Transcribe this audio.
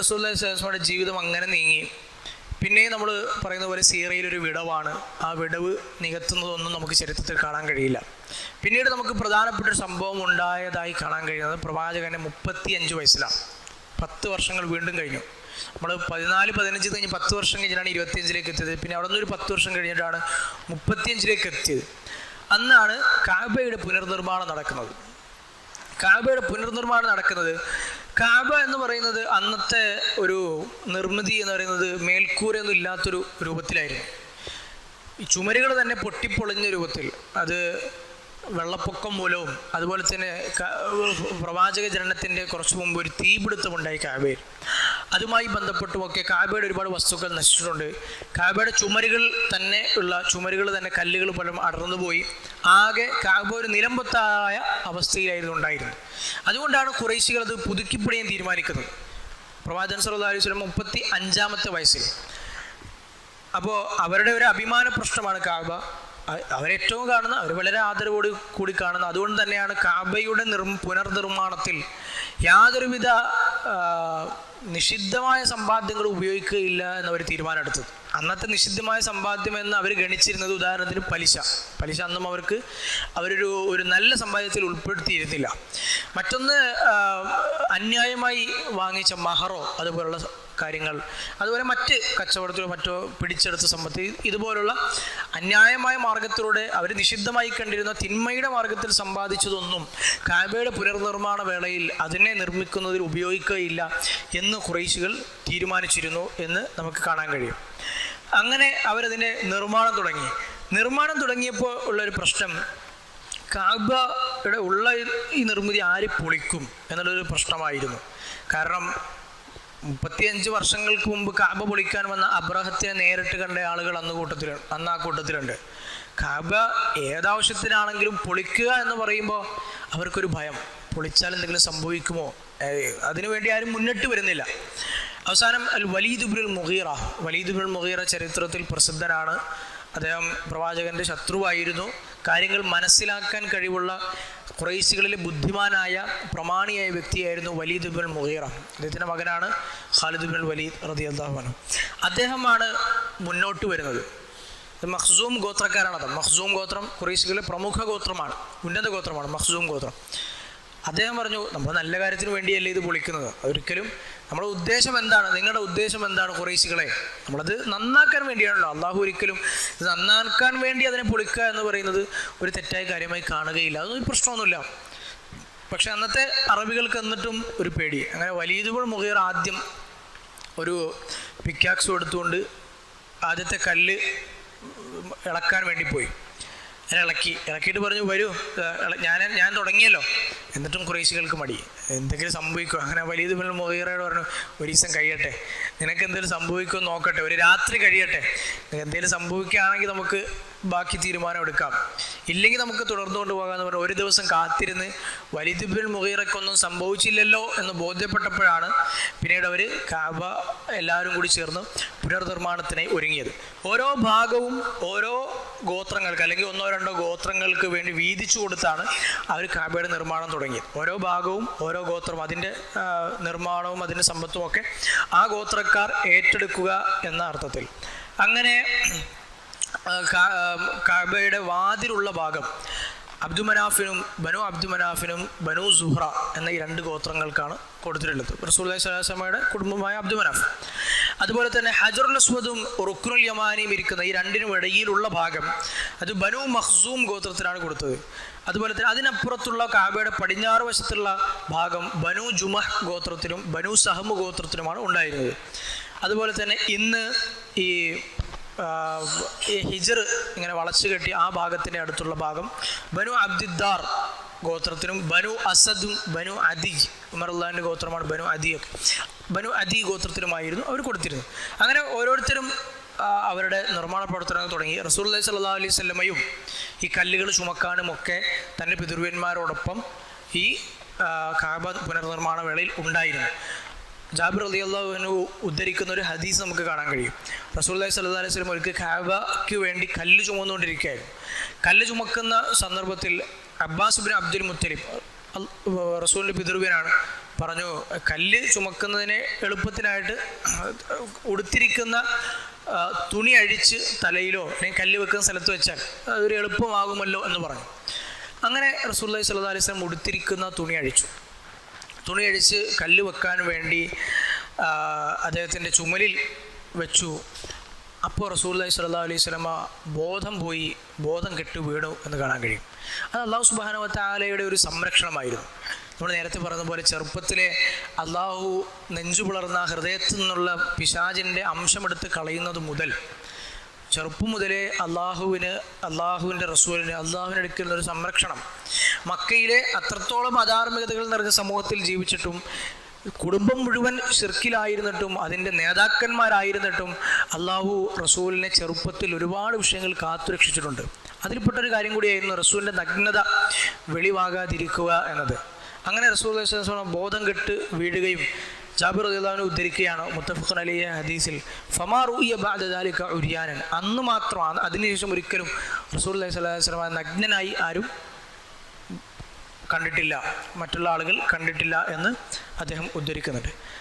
റസൂലുള്ളാഹി സ്വല്ലല്ലാഹു അലൈഹി വസല്ലമയുടെ ജീവിതം അങ്ങനെ നീങ്ങി. പിന്നെ നമ്മൾ പറയുന്ന പോലെ സീറയിലൊരു വിടവാണ്. ആ വിടവ് നികത്തുന്നതൊന്നും നമുക്ക് ചരിത്രത്തിൽ കാണാൻ കഴിയില്ല. പിന്നീട് നമുക്ക് പ്രധാനപ്പെട്ടൊരു സംഭവം ഉണ്ടായതായി കാണാൻ കഴിയുന്നത് പ്രവാചകൻ്റെ 35 വയസ്സിലാണ്. 10 വർഷങ്ങൾ വീണ്ടും കഴിഞ്ഞു. നമ്മൾ 14-15 കഴിഞ്ഞ് 10 വർഷം കഴിഞ്ഞിട്ടാണ് 25-ലേക്ക് എത്തിയത്. പിന്നെ അവിടെ നിന്നൊരു 10 വർഷം കഴിഞ്ഞിട്ടാണ് 35-ലേക്ക് എത്തിയത്. അന്നാണ് കഅബയുടെ പുനർനിർമ്മാണം നടക്കുന്നത്. കഅബ എന്ന് പറയുന്നത് അന്നത്തെ ഒരു നിർമ്മിതി എന്ന് പറയുന്നത് മേൽക്കൂരയൊന്നും ഇല്ലാത്തൊരു രൂപത്തിലായിരുന്നു. ഈ ചുമരുകൾ തന്നെ പൊട്ടിപ്പൊളിഞ്ഞ രൂപത്തിൽ. അത് വെള്ളപ്പൊക്കം മൂലവും അതുപോലെ തന്നെ പ്രവാചക ജനനത്തിൻ്റെ കുറച്ച് മുമ്പ് ഒരു തീപിടുത്തമുണ്ടായി കഅബയിൽ. അതുമായി ബന്ധപ്പെട്ടുമൊക്കെ കഅബയുടെ ഒരുപാട് വസ്തുക്കൾ നശിച്ചിട്ടുണ്ട്. കഅബയുടെ ചുമരുകൾ തന്നെ കല്ലുകൾ പലരും അടർന്നുപോയി. ആകെ കഅബ ഒരു നിലംപൊത്തായ അവസ്ഥയിലായിരുന്നു ഉണ്ടായിരുന്നത്. അതുകൊണ്ടാണ് ഖുറൈശികൾ അത് പുതുക്കിപ്പണിയാൻ തീരുമാനിക്കുന്നത്. പ്രവാചകൻ സല്ലല്ലാഹു അലൈഹി വസല്ലം 35-ാമത്തെ വയസ്സിൽ. അപ്പോൾ അവരുടെ ഒരു അഭിമാന പ്രശ്നമാണ് കഅബ. അവരേറ്റവും കാണുന്ന, അവർ വളരെ ആദരവോട് കൂടി കാണുന്ന. അതുകൊണ്ട് തന്നെയാണ് കഅബയുടെ പുനർനിർമ്മാണത്തിൽ യാതൊരുവിധ നിഷിദ്ധമായ സമ്പാദ്യങ്ങൾ ഉപയോഗിക്കുകയില്ല എന്നവർ തീരുമാനമെടുത്തത്. അന്നത്തെ നിഷിദ്ധമായ സമ്പാദ്യം എന്ന് അവർ ഗണിച്ചിരുന്നത് ഉദാഹരണത്തിന് പലിശ അന്നും അവരൊരു നല്ല സമ്പാദ്യത്തിൽ ഉൾപ്പെടുത്തിയിരുന്നില്ല. മറ്റൊന്ന് അന്യായമായി വാങ്ങിച്ച മഹറോ അതുപോലുള്ള കാര്യങ്ങൾ, അതുപോലെ മറ്റ് കച്ചവടത്തിലോ മറ്റോ പിടിച്ചെടുത്ത സമ്പത്ത്, ഇതുപോലുള്ള അന്യായമായ മാർഗത്തിലൂടെ അവർ നിഷിദ്ധമായി കണ്ടിരുന്ന തിന്മയുടെ മാർഗത്തിൽ സമ്പാദിച്ചതൊന്നും കഅബയുടെ പുനർനിർമ്മാണ വേളയിൽ അതിനെ നിർമ്മിക്കുന്നതിൽ ഉപയോഗിക്കുകയില്ല എന്ന് ഖുറൈശികൾ തീരുമാനിച്ചിരുന്നു എന്ന് നമുക്ക് കാണാൻ കഴിയും. അങ്ങനെ അവരതിൻ്റെ നിർമ്മാണം തുടങ്ങിയപ്പോൾ ഉള്ളൊരു പ്രശ്നം, കഅബയുടെ ഉള്ള ഈ നിർമ്മിതി ആര് പൊളിക്കും എന്നുള്ളൊരു പ്രശ്നമായിരുന്നു. കാരണം 35 വർഷങ്ങൾക്ക് മുമ്പ് കഅബ പൊളിക്കാൻ വന്ന അബ്രഹത്തിനെ നേരിട്ട് കണ്ട ആളുകൾ അന്ന് ആ കൂട്ടത്തിലുണ്ട്. കഅബ ഏതാവശ്യത്തിനാണെങ്കിലും പൊളിക്കുക എന്ന് പറയുമ്പോൾ അവർക്കൊരു ഭയം, പൊളിച്ചാൽ എന്തെങ്കിലും സംഭവിക്കുമോ, അതിനുവേണ്ടി ആരും മുന്നിട്ട് വരുന്നില്ല. അവസാനം വലീദ് ഇബ്നുൽ മുഗീറ ചരിത്രത്തിൽ പ്രസിദ്ധനാണ്. അദ്ദേഹം പ്രവാചകന്റെ ശത്രുവായിരുന്നു. കാര്യങ്ങൾ മനസ്സിലാക്കാൻ കഴിവുള്ള ഖുറൈശികളിലെ ബുദ്ധിമാനായ പ്രമാണിയായ വ്യക്തിയായിരുന്നു വലീദ് ഇബ്നുൽ മുഗീറ. അദ്ദേഹത്തിൻ്റെ മകനാണ് ഖാലിദ് ഇബ്നുൽ വലീദ് റളിയല്ലാഹു അൻഹു. അദ്ദേഹമാണ് മുന്നോട്ട് വരുന്നത്. മഖ്സൂം ഗോത്രക്കാരാണത്. മഖ്സൂം ഗോത്രം ഖുറൈശികളിലെ പ്രമുഖ ഗോത്രമാണ്, ഉന്നത ഗോത്രമാണ് മഖ്സൂം ഗോത്രം. അദ്ദേഹം പറഞ്ഞു, നമ്മൾ നല്ല കാര്യത്തിന് വേണ്ടിയല്ലേ ഇത് പൊളിക്കുന്നത്. ഒരിക്കലും നമ്മുടെ ഉദ്ദേശം എന്താണ്, നിങ്ങളുടെ ഉദ്ദേശം എന്താണ് ഖുറൈശികളെ? നമ്മളത് നന്നാക്കാൻ വേണ്ടിയാണല്ലോ. അള്ളാഹു ഒരിക്കലും ഇത് നന്നാക്കാൻ വേണ്ടി അതിനെ പൊളിക്കുക എന്ന് പറയുന്നത് ഒരു തെറ്റായ കാര്യമായി കാണുകയില്ല. അതൊന്നും പ്രശ്നമൊന്നുമില്ല. പക്ഷെ അന്നത്തെ അറബികൾക്ക് എന്നിട്ടും ഒരു പേടി. അങ്ങനെ വലീദ് ഇബ്നുൽ മുഗീറ ആദ്യം ഒരു പിക്കാക്സ് എടുത്തുകൊണ്ട് ആദ്യത്തെ കല്ല് ഇളക്കാൻ വേണ്ടി പോയി. ഇളക്കിയിട്ട് പറഞ്ഞു, വരൂ, ഞാൻ തുടങ്ങിയല്ലോ. എന്നിട്ടും ഖുറൈശികൾക്ക് മടി, എന്തെങ്കിലും സംഭവിക്കുമോ. അങ്ങനെ വലീദ് ഇബ്നുൽ മുഗീറയോട് പറഞ്ഞു, ഒരു ദിവസം കഴിയട്ടെ, നിനക്ക് എന്തെങ്കിലും സംഭവിക്കുമോ നോക്കട്ടെ, ഒരു രാത്രി കഴിയട്ടെ, എന്തെങ്കിലും സംഭവിക്കുകയാണെങ്കിൽ നമുക്ക് ബാക്കി തീരുമാനം എടുക്കാം, ഇല്ലെങ്കിൽ നമുക്ക് തുടർന്നുകൊണ്ട് പോകാമെന്ന് പറഞ്ഞു. ഒരു ദിവസം കാത്തിരുന്ന് വലീദ് ഇബ്നുൽ മുഗീറയ്ക്കൊന്നും സംഭവിച്ചില്ലല്ലോ എന്ന് ബോധ്യപ്പെട്ടപ്പോഴാണ് പിന്നീട് അവർ കഅബ എല്ലാവരും കൂടി ചേർന്ന് പുനർനിർമ്മാണത്തിനായി ഒരുങ്ങിയത്. ഓരോ ഭാഗവും ഓരോ ഗോത്രങ്ങൾക്ക് അല്ലെങ്കിൽ 1-2 ഗോത്രങ്ങൾക്ക് വേണ്ടി വീതിച്ചു കൊടുത്താണ് അവർ കഅബയുടെ നിർമ്മാണം തുടങ്ങിയത്. ഓരോ ഭാഗവും ഓരോ ഗോത്രം, അതിൻ്റെ നിർമ്മാണവും അതിൻ്റെ സമ്പത്തും ഒക്കെ ആ ഗോത്രക്കാർ ഏറ്റെടുക്കുക എന്ന അർത്ഥത്തിൽ. അങ്ങനെ കഅബയുടെ വാതിലുള്ള ഭാഗം ബനു അബ്ദുമനാഫിനും ബനു സുഹ്റ എന്ന ഈ 2 ഗോത്രങ്ങൾക്കാണ് കൊടുത്തിട്ടുള്ളത്. റസൂലുള്ളാഹി സ്വല്ലല്ലാഹു അലൈഹി വസല്ലമയുടെ കുടുംബമായ അബ്ദുമനാഫ്. അതുപോലെ തന്നെ ഹജറുൽ അസ്വദും റുക്നുൽ യമാനിയും ഇരിക്കുന്ന ഈ 2-നും ഇടയിലുള്ള ഭാഗം അത് ബനു മഖ്സൂം ഗോത്രത്തിനാണ് കൊടുത്തത്. അതുപോലെ തന്നെ അതിനപ്പുറത്തുള്ള കഅബയുടെ പടിഞ്ഞാറ് വശത്തുള്ള ഭാഗം ബനു ജുമഹ് ഗോത്രത്തിനും ബനു സഹമ് ഗോത്രത്തിനുമാണ് ഉണ്ടായിരുന്നത്. അതുപോലെ തന്നെ ഇന്ന് ഈ ഹിജർ ഇങ്ങനെ വളച്ചു കെട്ടി ആ ഭാഗത്തിൻ്റെ അടുത്തുള്ള ഭാഗം ബനു അബ്ദിദ്ദാർ ഗോത്രത്തിനും ബനു അസദും ബനു അദി, ഉമറുല്ലാഹിൻ്റെ ഗോത്രമാണ് ബനു അദി ഗോത്രത്തിനുമായിരുന്നു അവർ കൊടുത്തിരുന്നത്. അങ്ങനെ ഓരോരുത്തരും അവരുടെ നിർമ്മാണ പ്രവർത്തനങ്ങൾ തുടങ്ങി. റസൂലുള്ളാഹി സ്വല്ലല്ലാഹു അലൈഹി വസല്ലമയും ഈ കല്ലുകൾ ചുമക്കാനും ഒക്കെ തൻ്റെ പിതൃവ്യന്മാരോടൊപ്പം ഈ കഅബ പുനർനിർമ്മാണ വേളയിൽ ഉണ്ടായിരുന്നു. ജാബിർ റളിയല്ലാഹു അൻഹു ഉദ്ധരിക്കുന്ന ഒരു ഹദീസ് നമുക്ക് കാണാൻ കഴിയും. റസൂലുള്ളാഹി സ്വല്ലല്ലാഹു അലൈഹി വസല്ലം ഒരിക്കൽ കഅബയ്ക്ക് വേണ്ടി കല്ല് ചുമന്നുകൊണ്ടിരിക്കുകയായിരുന്നു. കല്ല് ചുമക്കുന്ന സന്ദർഭത്തിൽ അബ്ബാസ് ഇബ്നു അബ്ദുൽ മുത്തലിബ് റസൂലിൻ്റെ പിതൃവ്യനാണ്, പറഞ്ഞു കല്ല് ചുമക്കുന്നതിന് എളുപ്പത്തിനായിട്ട് ഉടുത്തിരിക്കുന്ന തുണി അഴിച്ച് തലയിലോ അല്ലെങ്കിൽ കല്ല് വെക്കുന്ന സ്ഥലത്ത് വെച്ചാൽ അതൊരു എളുപ്പമാകുമല്ലോ എന്ന് പറഞ്ഞു. അങ്ങനെ റസൂലുള്ളാഹി സ്വല്ലല്ലാഹു അലൈഹി വസല്ലം ഉടുത്തിരിക്കുന്ന തുണി അഴിച്ച് കല്ല് വെക്കാൻ വേണ്ടി അദ്ദേഹത്തിൻ്റെ ചുമലിൽ വെച്ചു. അപ്പോൾ റസൂലുള്ളാഹി സ്വല്ലല്ലാഹു അലൈഹി വസല്ലമ ബോധം കെട്ട് വീണു എന്ന് കാണാൻ കഴിയും. അത് അല്ലാഹു സുബ്ഹാനഹു വ തആലയുടെ ഒരു സംരക്ഷണമായിരുന്നു. നമ്മൾ നേരത്തെ പറഞ്ഞതുപോലെ ചെറുപ്പത്തിലെ അള്ളാഹു നെഞ്ചു പുലർന്ന ഹൃദയത്തിൽ നിന്നുള്ള പിശാചിൻ്റെ അംശമെടുത്ത് കളയുന്നത് മുതൽ ചെറുപ്പം മുതലേ അള്ളാഹുവിൻ്റെ റസൂലിന് അള്ളാഹുവിൻ്റെ അടുക്കലുള്ള ഒരു സംരക്ഷണം. മക്കയിലെ അത്രത്തോളം അധാർമികതകൾ നിറഞ്ഞ സമൂഹത്തിൽ ജീവിച്ചിട്ടും കുടുംബം മുഴുവൻ ശിർക്കിലായിരുന്നിട്ടും അതിൻ്റെ നേതാക്കന്മാരായിരുന്നിട്ടും അള്ളാഹു റസൂലിനെ ചെറുപ്പത്തിൽ ഒരുപാട് വിഷയങ്ങൾ കാത്തുരക്ഷിച്ചിട്ടുണ്ട്. അതിൽപ്പെട്ടൊരു കാര്യം കൂടിയായിരുന്നു റസൂലിൻ്റെ നഗ്നത വെളിവാകാതിരിക്കുക എന്നത്. അങ്ങനെ റസൂൽ ബോധം കെട്ട് വീഴുകയും ജാബിർ റളിയല്ലാഹു അൻഹു ഉദ്ധരിക്കുകയാണ് മുത്തഫഖുൻ അലൈഹി ഹദീസിൽ, ഫമാ റുഇയ ബഅദ ദാലിക ഉരിയാനൻ, അന്ന് മാത്രം അതിനുശേഷം ഒരിക്കലും റസൂലുള്ളാഹി സ്വല്ലല്ലാഹു അലൈഹി വസല്ലം നഗ്നനായി ആരും കണ്ടിട്ടില്ല, മറ്റുള്ള ആളുകൾ കണ്ടിട്ടില്ല എന്ന് അദ്ദേഹം ഉദ്ധരിക്കുന്നുണ്ട്.